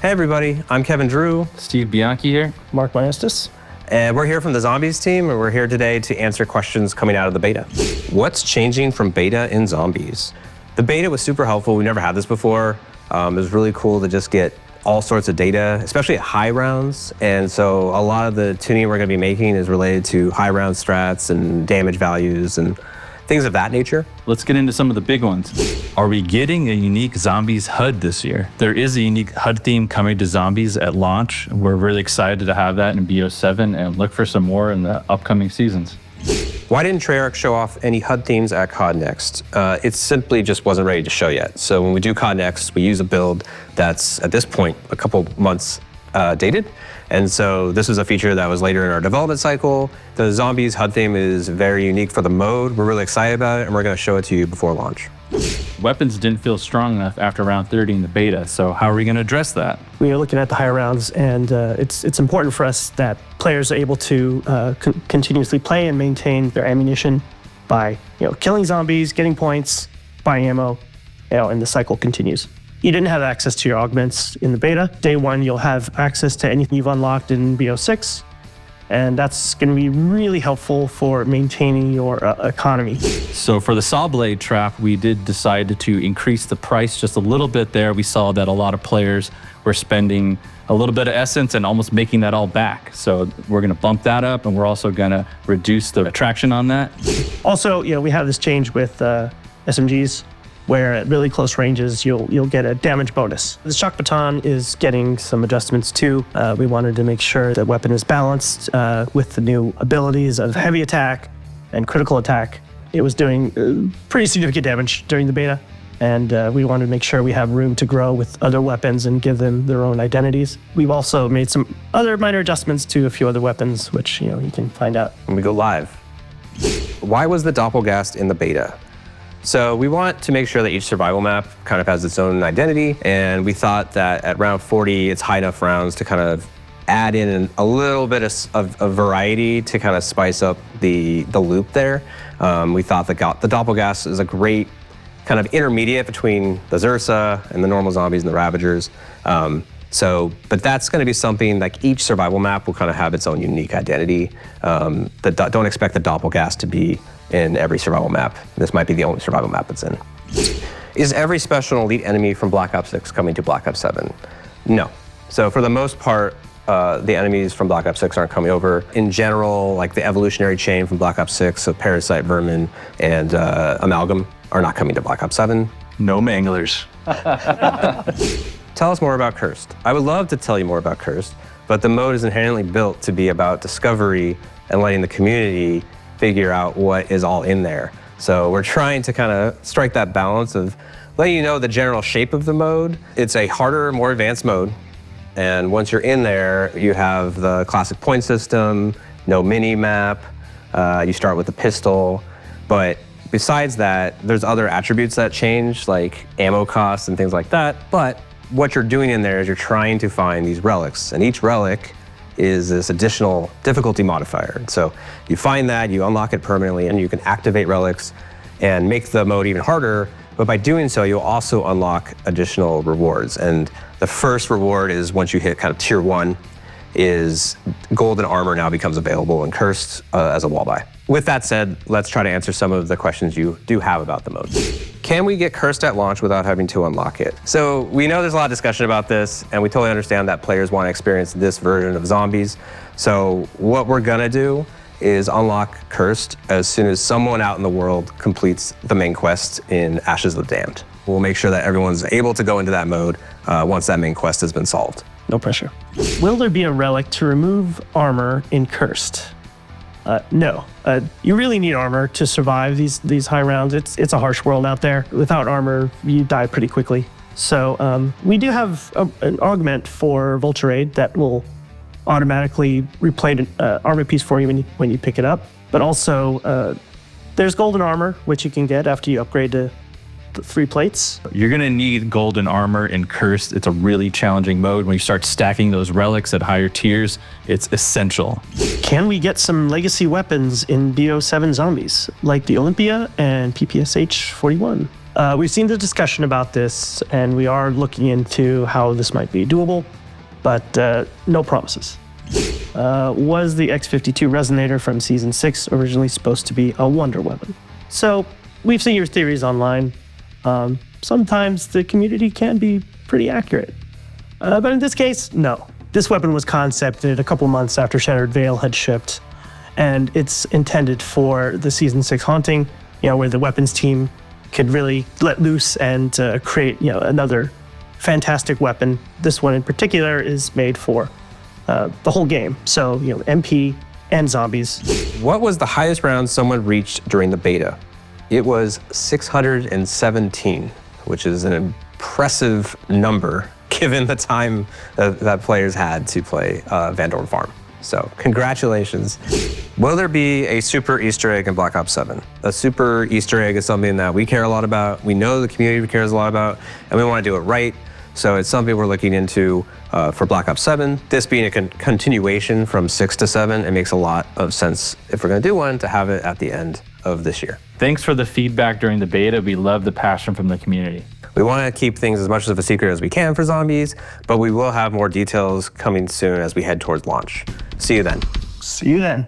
Hey everybody, I'm Kevin Drew. Steve Bianchi here. Mark Maestas. And we're here from the Zombies team, and we're here today to answer questions coming out of the beta. What's changing from beta in Zombies? The beta was super helpful. We never had this before. It was really cool to just get all sorts of data, especially at high rounds. And so a lot of the tuning we're gonna be making is related to high round strats and damage values and things of that nature. Let's get into some of the big ones. Are we getting a unique Zombies HUD this year? There is a unique HUD theme coming to Zombies at launch. We're really excited to have that in BO7 and look for some more in the upcoming seasons. Why didn't Treyarch show off any HUD themes at COD Next? It simply just wasn't ready to show yet. So when we do COD Next, we use a build that's, at this point, a couple months dated. And so this was a feature that was later in our development cycle. The Zombies HUD theme is very unique for the mode. We're really excited about it, and we're gonna show it to you before launch. Weapons didn't feel strong enough after round 30 in the beta, so how are we gonna address that? We are looking at the higher rounds, and it's important for us that players are able to continuously play and maintain their ammunition by killing zombies, getting points, buying ammo, and the cycle continues. You didn't have access to your augments in the beta. Day one, you'll have access to anything you've unlocked in BO6, and that's going to be really helpful for maintaining your economy. So for the Sawblade trap, we did decide to increase the price just a little bit there. We saw that a lot of players were spending a little bit of essence and almost making that all back. So we're going to bump that up, and we're also going to reduce the attraction on that. Also, we have this change with SMGs, where at really close ranges, you'll get a damage bonus. The shock baton is getting some adjustments too. We wanted to make sure the weapon is balanced with the new abilities of heavy attack and critical attack. It was doing pretty significant damage during the beta, and we wanted to make sure we have room to grow with other weapons and give them their own identities. We've also made some other minor adjustments to a few other weapons, which you can find out when we go live. Why was the Doppelgast in the beta? So we want to make sure that each survival map kind of has its own identity, and we thought that at round 40, it's high enough rounds to kind of add in a little bit of variety to kind of spice up the loop there. We thought the Doppelgast is a great kind of intermediate between the Zersa and the normal zombies and the Ravagers. But that's going to be something like each survival map will kind of have its own unique identity. Don't expect the Doppelgast to be in every survival map. This might be the only survival map it's in. Is every special and elite enemy from Black Ops 6 coming to Black Ops 7? No. So for the most part, the enemies from Black Ops 6 aren't coming over. In general, like the evolutionary chain from Black Ops 6, so Parasite, Vermin, and Amalgam are not coming to Black Ops 7. No manglers. Tell us more about Cursed. I would love to tell you more about Cursed, but the mode is inherently built to be about discovery and letting the community figure out what is all in there. So we're trying to kind of strike that balance of letting you know the general shape of the mode. It's a harder, more advanced mode. And once you're in there, you have the classic point system, no mini map, you start with the pistol. But besides that, there's other attributes that change, like ammo costs and things like that. But what you're doing in there is you're trying to find these relics, and each relic is this additional difficulty modifier. So you find that, you unlock it permanently, and you can activate relics and make the mode even harder. But by doing so, you'll also unlock additional rewards. And the first reward is once you hit kind of tier 1, is golden armor now becomes available and Cursed as a wall buy. With that said, let's try to answer some of the questions you do have about the mode. Can we get Cursed at launch without having to unlock it? So we know there's a lot of discussion about this, and we totally understand that players want to experience this version of Zombies. So what we're gonna do is unlock Cursed as soon as someone out in the world completes the main quest in Ashes of the Damned. We'll make sure that everyone's able to go into that mode once that main quest has been solved. No pressure. Will there be a relic to remove armor in Cursed? No. You really need armor to survive these high rounds. It's a harsh world out there. Without armor, you die pretty quickly. So we do have an augment for Vulture Aid that will automatically replay an armor piece for you when you pick it up. But also, there's golden armor, which you can get after you upgrade to 3 plates. You're gonna need golden armor in Cursed. It's a really challenging mode. When you start stacking those relics at higher tiers, it's essential. Can we get some legacy weapons in BO7 Zombies, like the Olympia and PPSH 41? We've seen the discussion about this, and we are looking into how this might be doable, but no promises. Was the X-52 Resonator from Season 6 originally supposed to be a wonder weapon? So, we've seen your theories online. Sometimes the community can be pretty accurate. But in this case, no. This weapon was concepted a couple months after Shattered Veil had shipped, and it's intended for the Season 6 haunting, where the weapons team could really let loose and create, another fantastic weapon. This one in particular is made for the whole game. So, MP and zombies. What was the highest round someone reached during the beta? It was 617, which is an impressive number given the time that players had to play Van Dorn Farm. So congratulations. Will there be a super Easter egg in Black Ops 7? A super Easter egg is something that we care a lot about. We know the community cares a lot about, and we want to do it right. So it's something we're looking into for Black Ops 7. This being a continuation from 6 to 7, it makes a lot of sense, if we're going to do one, to have it at the end of this year. Thanks for the feedback during the beta. We love the passion from the community. We want to keep things as much of a secret as we can for zombies, but we will have more details coming soon as we head towards launch. See you then. See you then.